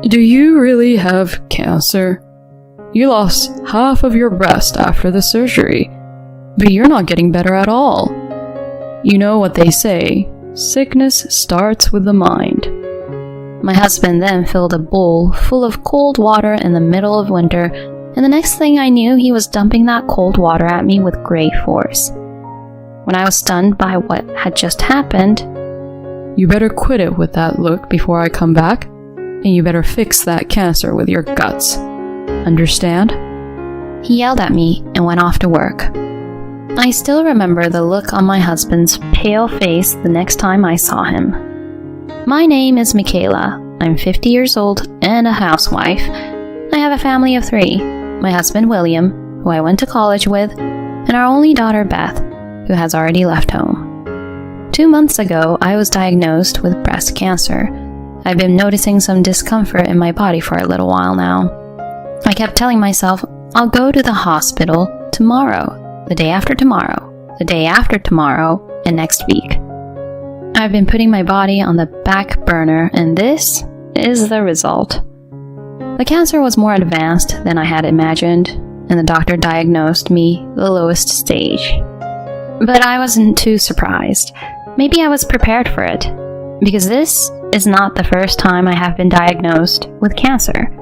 Do you really have cancer? You lost half of your breast after the surgery, but you're not getting better at all. You know what they say, sickness starts with the mind. My husband then filled a bowl full of cold water in the middle of winter, and the next thing I knew, he was dumping that cold water at me with great force. When I was stunned by what had just happened, You better quit it with that look before I come back, and you better fix that cancer with your guts. Understand? he yelled at me and went off to work. I still remember the look on my husband's pale face the next time I saw him. My name is Michaela. I'm 50 years old and a housewife. I have a family of 3. My husband William, who I went to college with, and our only daughter Beth, who has already left home. 2 months ago, I was diagnosed with breast cancer. I've been noticing some discomfort in my body for a little while now. I kept telling myself, I'll go to the hospital tomorrow, the day after tomorrow, the day after tomorrow, and next week. I've been putting my body on the back burner, and this is the result. The cancer was more advanced than I had imagined, and the doctor diagnosed me the lowest stage. But I wasn't too surprised. Maybe I was prepared for it, because this is not the first time I have been diagnosed with cancer.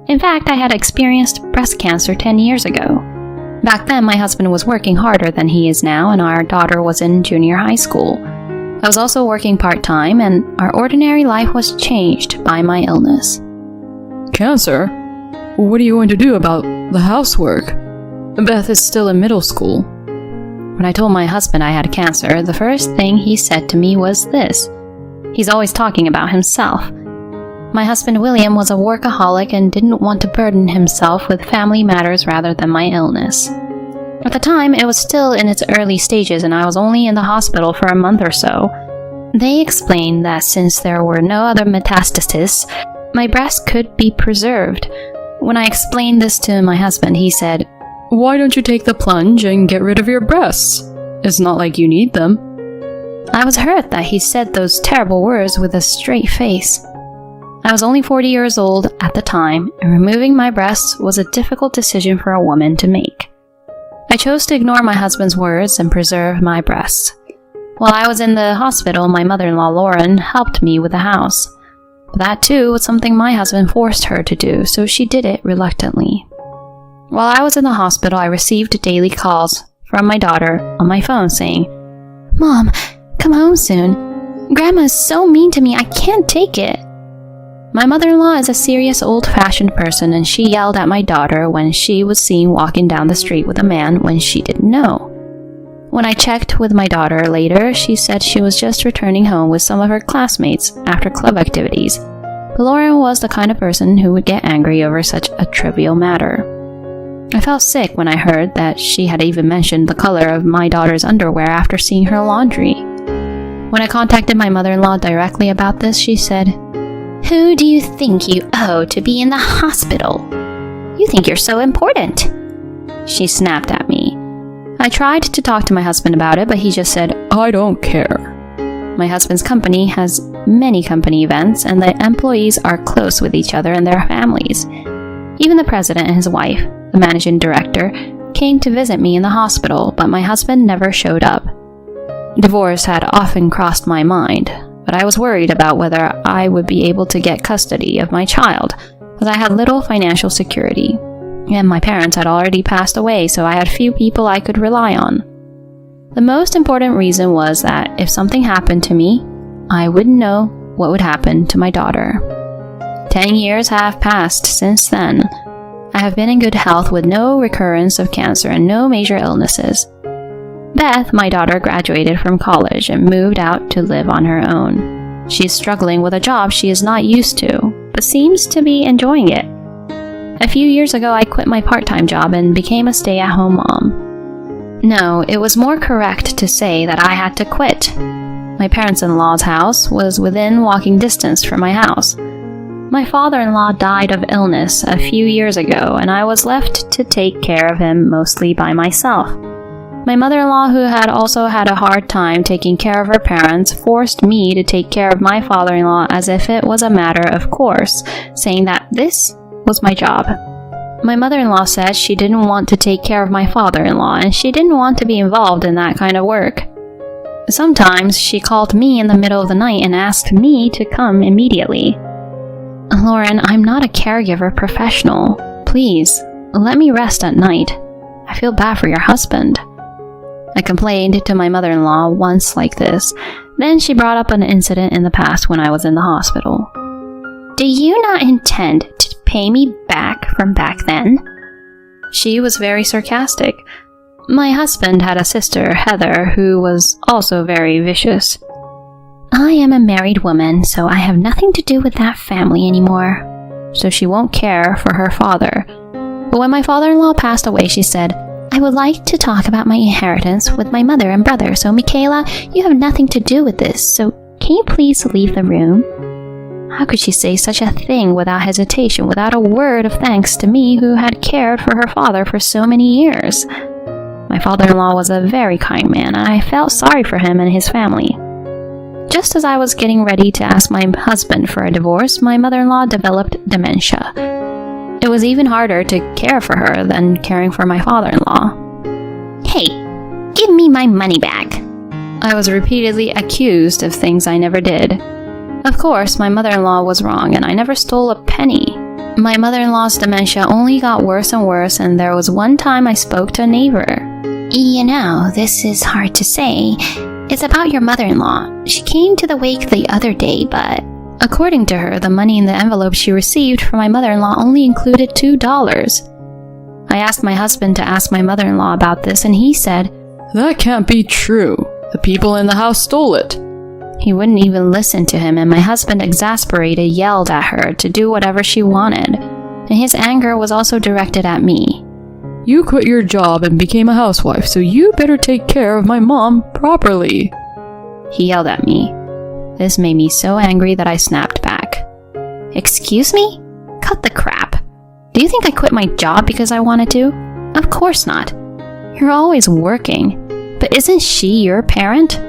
In fact, I had experienced breast cancer 10 years ago. Back then, my husband was working harder than he is now, and our daughter was in junior high school. I was also working part-time, and our ordinary life was changed by my illness. Cancer? What are you going to do about the housework? Beth is still in middle school. When I told my husband I had cancer, the first thing he said to me was this. He's always talking about himself. My husband William was a workaholic and didn't want to burden himself with family matters rather than my illness. At the time, it was still in its early stages and I was only in the hospital for a month or so. They explained that since there were no other metastases, my breast could be preserved. When I explained this to my husband, he said, Why don't you take the plunge and get rid of your breasts? It's not like you need them. I was hurt that he said those terrible words with a straight face. I was only 40 years old at the time, and removing my breasts was a difficult decision for a woman to make. I chose to ignore my husband's words and preserve my breasts. While I was in the hospital, my mother-in-law Lauren helped me with the house. But that too was something my husband forced her to do, so she did it reluctantly. While I was in the hospital, I received daily calls from my daughter on my phone saying, Mom, come home soon. Grandma is so mean to me, I can't take it. My mother-in-law is a serious old-fashioned person, and she yelled at my daughter when she was seen walking down the street with a man when she didn't know. When I checked with my daughter later, she said she was just returning home with some of her classmates after club activities. But Lauren was the kind of person who would get angry over such a trivial matter. I felt sick when I heard that she had even mentioned the color of my daughter's underwear after seeing her laundry. When I contacted my mother-in-law directly about this, she said, Who do you think you owe to be in the hospital? You think you're so important. She snapped at me. I tried to talk to my husband about it, but he just said, I don't care. My husband's company has many company events, and the employees are close with each other and their families. Even the president and his wife, the managing director, came to visit me in the hospital, but my husband never showed up. Divorce had often crossed my mind, but I was worried about whether I would be able to get custody of my child, as I had little financial security, and my parents had already passed away, so I had few people I could rely on. The most important reason was that if something happened to me, I wouldn't know what would happen to my daughter. 10 years have passed since then. I have been in good health with no recurrence of cancer and no major illnesses. Beth, my daughter, graduated from college and moved out to live on her own. She is struggling with a job she is not used to, but seems to be enjoying it. A few years ago, I quit my part-time job and became a stay-at-home mom. No, it was more correct to say that I had to quit. My parents-in-law's house was within walking distance from my house. My father-in-law died of illness a few years ago, and I was left to take care of him mostly by myself. My mother-in-law, who had also had a hard time taking care of her parents, forced me to take care of my father-in-law as if it was a matter of course, saying that this was my job. My mother-in-law said she didn't want to take care of my father-in-law, and she didn't want to be involved in that kind of work. Sometimes she called me in the middle of the night and asked me to come immediately. Lauren, I'm not a caregiver professional. Please, let me rest at night. I feel bad for your husband. I complained to my mother-in-law once like this. Then she brought up an incident in the past when I was in the hospital. Do you not intend to pay me back from back then? She was very sarcastic. My husband had a sister, Heather, who was also very vicious. I am a married woman, so I have nothing to do with that family anymore. So she won't care for her father. But when my father-in-law passed away, she said, I would like to talk about my inheritance with my mother and brother, so Michaela, you have nothing to do with this, so can you please leave the room? How could she say such a thing without hesitation, without a word of thanks to me who had cared for her father for so many years? My father-in-law was a very kind man, and I felt sorry for him and his family. Just as I was getting ready to ask my husband for a divorce, my mother-in-law developed dementia. It was even harder to care for her than caring for my father-in-law. Hey, give me my money back. I was repeatedly accused of things I never did. Of course, my mother-in-law was wrong, and I never stole a penny. My mother-in-law's dementia only got worse and worse, and there was one time I spoke to a neighbor. You know, this is hard to say. It's about your mother-in-law. She came to the wake the other day, but... According to her, the money in the envelope she received from my mother-in-law only included $2. I asked my husband to ask my mother-in-law about this, and he said, That can't be true. The people in the house stole it. He wouldn't even listen to him, and my husband, exasperated, yelled at her to do whatever she wanted, and his anger was also directed at me. You quit your job and became a housewife, so you better take care of my mom properly. He yelled at me. This made me so angry that I snapped back. Excuse me? Cut the crap. Do you think I quit my job because I wanted to? Of course not. You're always working. But isn't she your parent?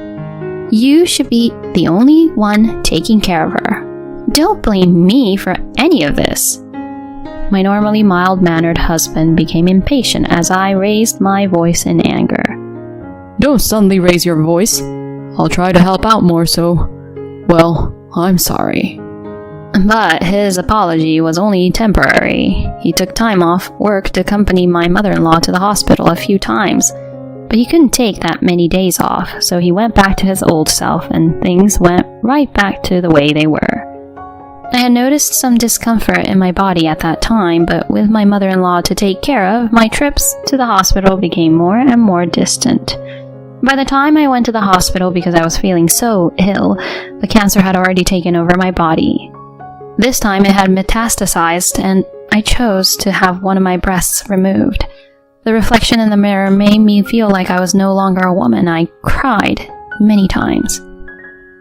You should be the only one taking care of her. Don't blame me for any of this. My normally mild-mannered husband became impatient as I raised my voice in anger. Don't suddenly raise your voice. I'll try to help out more, well, I'm sorry. But his apology was only temporary. He took time off work to accompany my mother-in-law to the hospital a few times. But he couldn't take that many days off, so he went back to his old self, and things went right back to the way they were. I had noticed some discomfort in my body at that time, but with my mother-in-law to take care of, my trips to the hospital became more and more distant. By the time I went to the hospital because I was feeling so ill, the cancer had already taken over my body. This time it had metastasized, and I chose to have one of my breasts removed. The reflection in the mirror made me feel like I was no longer a woman. I cried many times.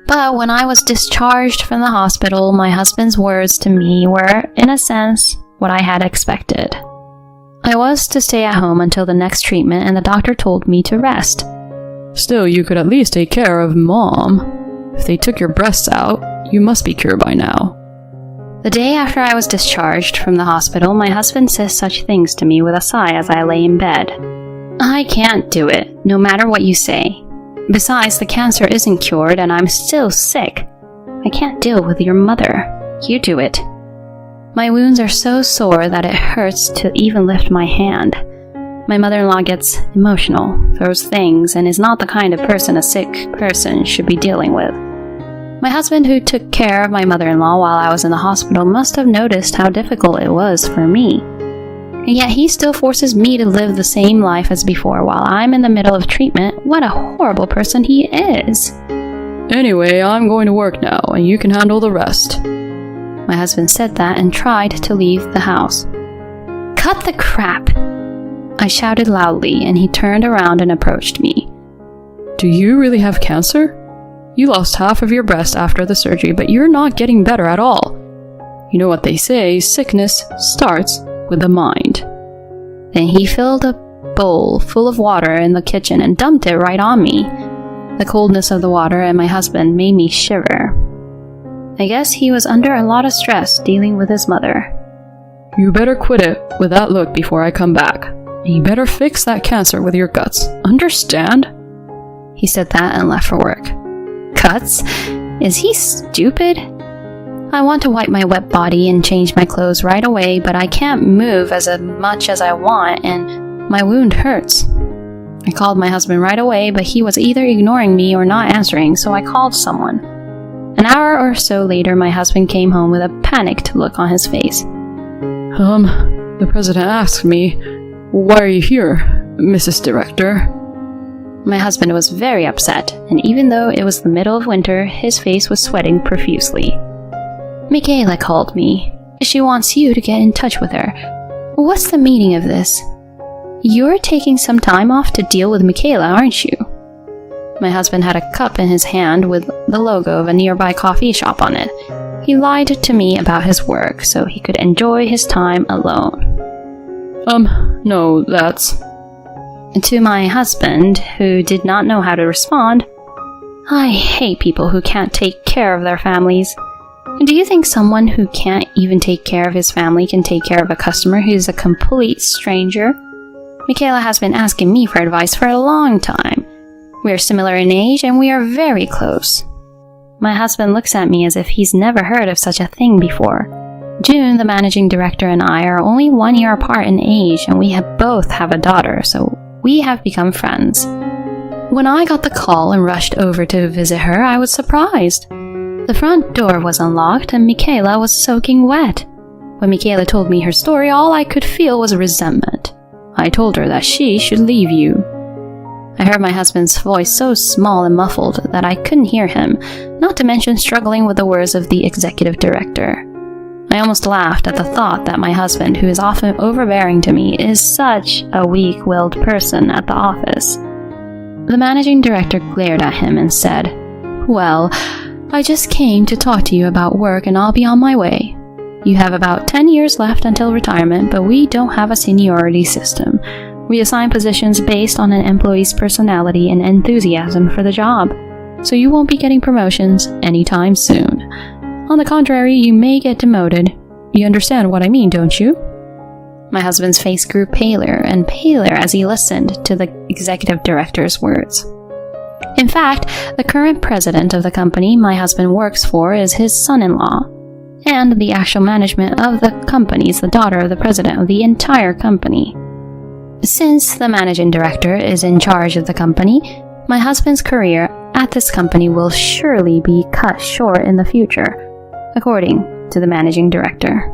But when I was discharged from the hospital, my husband's words to me were, in a sense, what I had expected. I was to stay at home until the next treatment, and the doctor told me to rest. Still, you could at least take care of Mom. If they took your breasts out, you must be cured by now. The day after I was discharged from the hospital, my husband says such things to me with a sigh as I lay in bed. I can't do it, no matter what you say. Besides, the cancer isn't cured and I'm still sick. I can't deal with your mother. You do it. My wounds are so sore that it hurts to even lift my hand. My mother-in-law gets emotional, throws things, and is not the kind of person a sick person should be dealing with. My husband, who took care of my mother-in-law while I was in the hospital, must have noticed how difficult it was for me. And yet he still forces me to live the same life as before while I'm in the middle of treatment. What a horrible person he is. Anyway, I'm going to work now, and you can handle the rest. My husband said that and tried to leave the house. Cut the crap! I shouted loudly, and he turned around and approached me. Do you really have cancer? You lost half of your breast after the surgery, but you're not getting better at all. You know what they say, sickness starts with the mind. Then he filled a bowl full of water in the kitchen and dumped it right on me. The coldness of the water and my husband made me shiver. I guess he was under a lot of stress dealing with his mother. You better quit it with that look before I come back. And you better fix that cancer with your guts. Understand? He said that and left for work. Guts? Is he stupid? I want to wipe my wet body and change my clothes right away, but I can't move as much as I want, and my wound hurts. I called my husband right away, but he was either ignoring me or not answering, so I called someone. An hour or so later, my husband came home with a panicked look on his face. The president asked me, "Why are you here, Mrs. Director?" My husband was very upset, and even though it was the middle of winter, his face was sweating profusely. Michaela called me. She wants you to get in touch with her. What's the meaning of this? You're taking some time off to deal with Michaela, aren't you? My husband had a cup in his hand with the logo of a nearby coffee shop on it. He lied to me about his work so he could enjoy his time alone. No, that's... To my husband, who did not know how to respond, I hate people who can't take care of their families. Do you think someone who can't even take care of his family can take care of a customer who is a complete stranger? Michaela has been asking me for advice for a long time. We are similar in age and we are very close. My husband looks at me as if he's never heard of such a thing before. June, the managing director, and I are only 1 year apart in age, and we both have a daughter, so we have become friends. When I got the call and rushed over to visit her, I was surprised. The front door was unlocked and Michaela was soaking wet. When Michaela told me her story, all I could feel was resentment. I told her that she should leave you. I heard my husband's voice so small and muffled that I couldn't hear him, not to mention struggling with the words of the executive director. I almost laughed at the thought that my husband, who is often overbearing to me, is such a weak-willed person at the office. The managing director glared at him and said, "Well, I just came to talk to you about work and I'll be on my way. You have about 10 years left until retirement, but we don't have a seniority system. We assign positions based on an employee's personality and enthusiasm for the job, so you won't be getting promotions anytime soon. On the contrary, you may get demoted. You understand what I mean, don't you?" My husband's face grew paler and paler as he listened to the executive director's words. In fact, the current president of the company my husband works for is his son-in-law, and the actual management of the company is the daughter of the president of the entire company. Since the managing director is in charge of the company, my husband's career at this company will surely be cut short in the future, according to the managing director.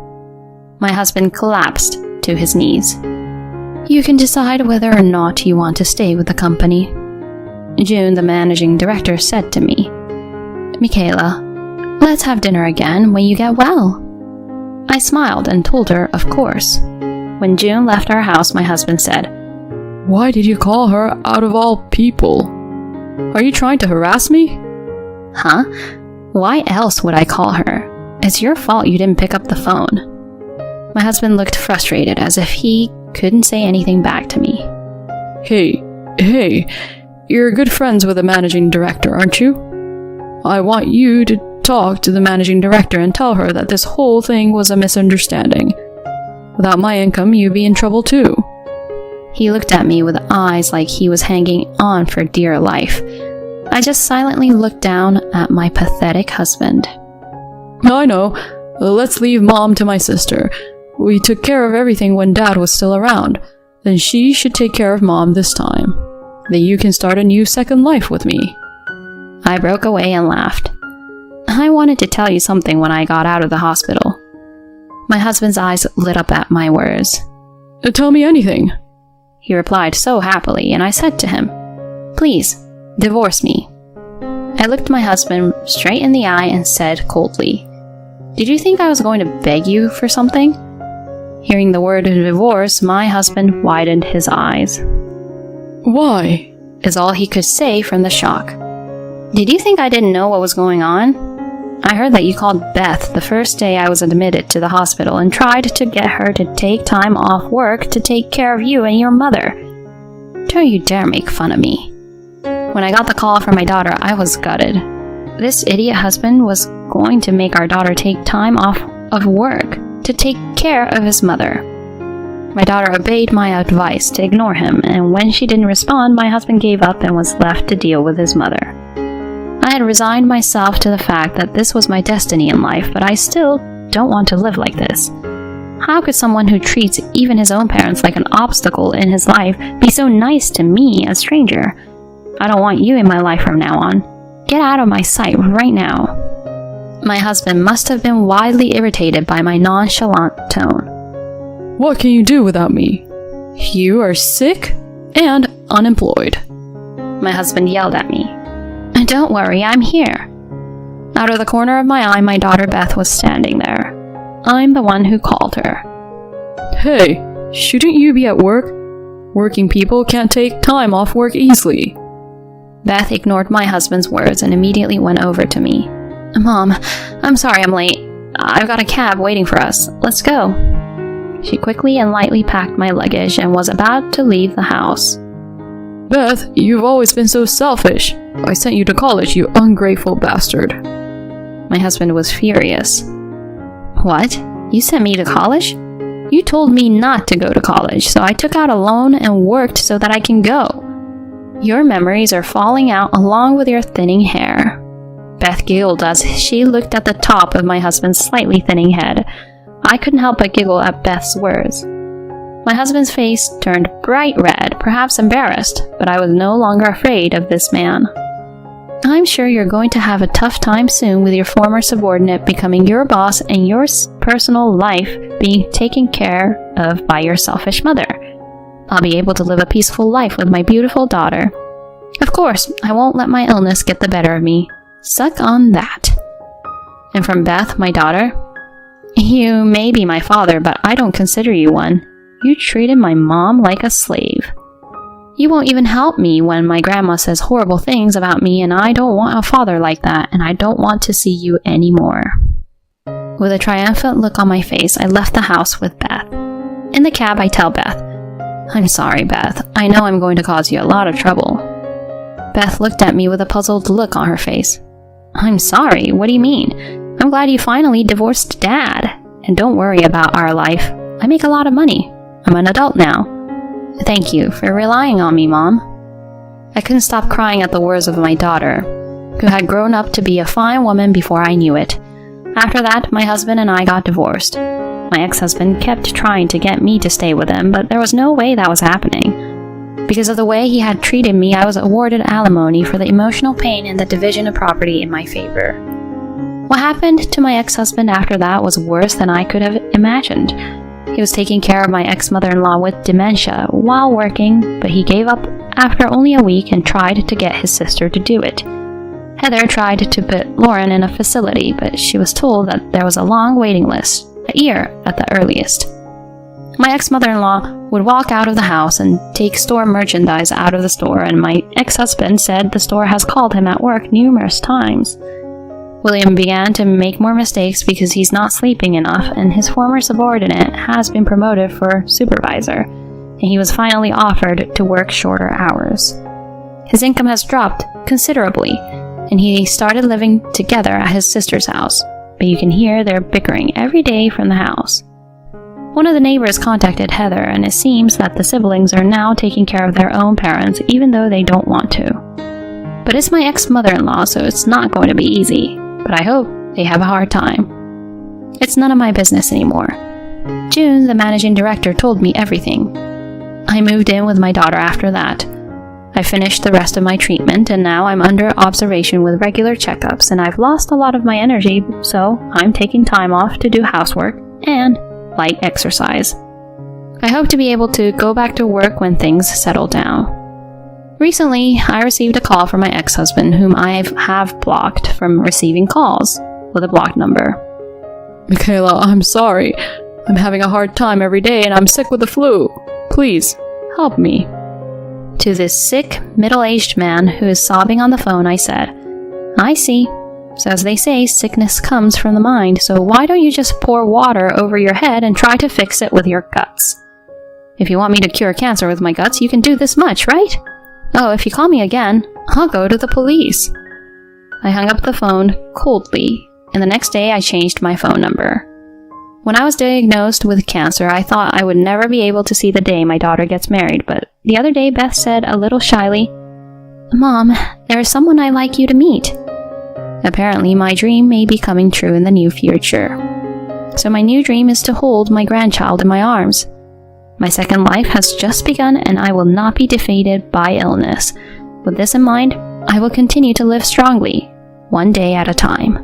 My husband collapsed to his knees. "You can decide whether or not you want to stay with the company," June, the managing director, said to me. "Michaela, let's have dinner again when you get well." I smiled and told her, of course. When June left our house, my husband said, "Why did you call her out of all people? Are you trying to harass me?" "Huh? Why else would I call her? It's your fault you didn't pick up the phone." My husband looked frustrated, as if he couldn't say anything back to me. Hey, you're good friends with the managing director, aren't you? I want you to talk to the managing director and tell her that this whole thing was a misunderstanding. Without my income, you'd be in trouble too." He looked at me with eyes like he was hanging on for dear life. I just silently looked down at my pathetic husband. "I know. Let's leave Mom to my sister. We took care of everything when Dad was still around. Then she should take care of Mom this time. Then you can start a new second life with me." I broke away and laughed. I wanted to tell you something when I got out of the hospital. My husband's eyes lit up at my words. "Tell me anything," he replied so happily, and I said to him, "Please, divorce me." I looked my husband straight in the eye and said coldly, "Did you think I was going to beg you for something?" Hearing the word divorce, my husband widened his eyes. "Why?" is all he could say from the shock. "Did you think I didn't know what was going on? I heard that you called Beth the first day I was admitted to the hospital and tried to get her to take time off work to take care of you and your mother. Don't you dare make fun of me. When I got the call from my daughter, I was gutted. This idiot husband was going to make our daughter take time off of work to take care of his mother. My daughter obeyed my advice to ignore him, and when she didn't respond, my husband gave up and was left to deal with his mother. I had resigned myself to the fact that this was my destiny in life, but I still don't want to live like this. How could someone who treats even his own parents like an obstacle in his life be so nice to me, a stranger? I don't want you in my life from now on. Get out of my sight right now. My husband must have been widely irritated by my nonchalant tone. What can you do without me? You are sick and unemployed. My husband yelled at me. Don't worry, I'm here. Out of the corner of my eye, my daughter Beth was standing there. I'm the one who called her. Hey, shouldn't you be at work? Working people can't take time off work easily. Beth ignored my husband's words and immediately went over to me. Mom, I'm sorry I'm late. I've got a cab waiting for us. Let's go. She quickly and lightly packed my luggage and was about to leave the house. Beth, you've always been so selfish. I sent you to college, you ungrateful bastard. My husband was furious. What? You sent me to college? You told me not to go to college, so I took out a loan and worked so that I can go. Your memories are falling out along with your thinning hair. Beth giggled as she looked at the top of my husband's slightly thinning head. I couldn't help but giggle at Beth's words. My husband's face turned bright red, perhaps embarrassed, but I was no longer afraid of this man. I'm sure you're going to have a tough time soon with your former subordinate becoming your boss and your personal life being taken care of by your selfish mother. I'll be able to live a peaceful life with my beautiful daughter. Of course, I won't let my illness get the better of me. Suck on that. And from Beth, my daughter, you may be my father, but I don't consider you one. You treated my mom like a slave. You won't even help me when my grandma says horrible things about me, and I don't want a father like that, and I don't want to see you anymore. With a triumphant look on my face, I left the house with Beth. In the cab, I tell Beth, I'm sorry, Beth. I know I'm going to cause you a lot of trouble. Beth looked at me with a puzzled look on her face. I'm sorry? What do you mean? I'm glad you finally divorced Dad. And don't worry about our life. I make a lot of money. I'm an adult now. Thank you for relying on me, Mom. I couldn't stop crying at the words of my daughter, who had grown up to be a fine woman before I knew it. After that, my husband and I got divorced. My ex-husband kept trying to get me to stay with him, but there was no way that was happening. Because of the way he had treated me, I was awarded alimony for the emotional pain and the division of property in my favor. What happened to my ex-husband after that was worse than I could have imagined. He was taking care of my ex-mother-in-law with dementia while working, but he gave up after only a week and tried to get his sister to do it. Heather tried to put Lauren in a facility, but she was told that there was a long waiting list, a year at the earliest. My ex-mother-in-law would walk out of the house and take store merchandise out of the store, and my ex-husband said the store has called him at work numerous times. William began to make more mistakes because he's not sleeping enough, and his former subordinate has been promoted for supervisor, and he was finally offered to work shorter hours. His income has dropped considerably, and he started living together at his sister's house, but you can hear their bickering every day from the house. One of the neighbors contacted Heather, and it seems that the siblings are now taking care of their own parents even though they don't want to. But it's my ex-mother-in-law, so it's not going to be easy. But I hope they have a hard time. It's none of my business anymore. June, the managing director, told me everything. I moved in with my daughter after that. I finished the rest of my treatment, and now I'm under observation with regular checkups, and I've lost a lot of my energy, so I'm taking time off to do housework and light exercise. I hope to be able to go back to work when things settle down. Recently, I received a call from my ex-husband, whom I have blocked from receiving calls with a blocked number. Michaela, I'm sorry. I'm having a hard time every day and I'm sick with the flu. Please, help me. To this sick, middle-aged man who is sobbing on the phone, I said, I see. So as they say, sickness comes from the mind, so why don't you just pour water over your head and try to fix it with your guts? If you want me to cure cancer with my guts, you can do this much, right? Oh, if you call me again, I'll go to the police. I hung up the phone coldly, and the next day I changed my phone number. When I was diagnosed with cancer, I thought I would never be able to see the day my daughter gets married, but the other day Beth said a little shyly, "Mom, there is someone I'd like you to meet." Apparently, my dream may be coming true in the near future. So my new dream is to hold my grandchild in my arms. My second life has just begun, and I will not be defeated by illness. With this in mind, I will continue to live strongly, one day at a time.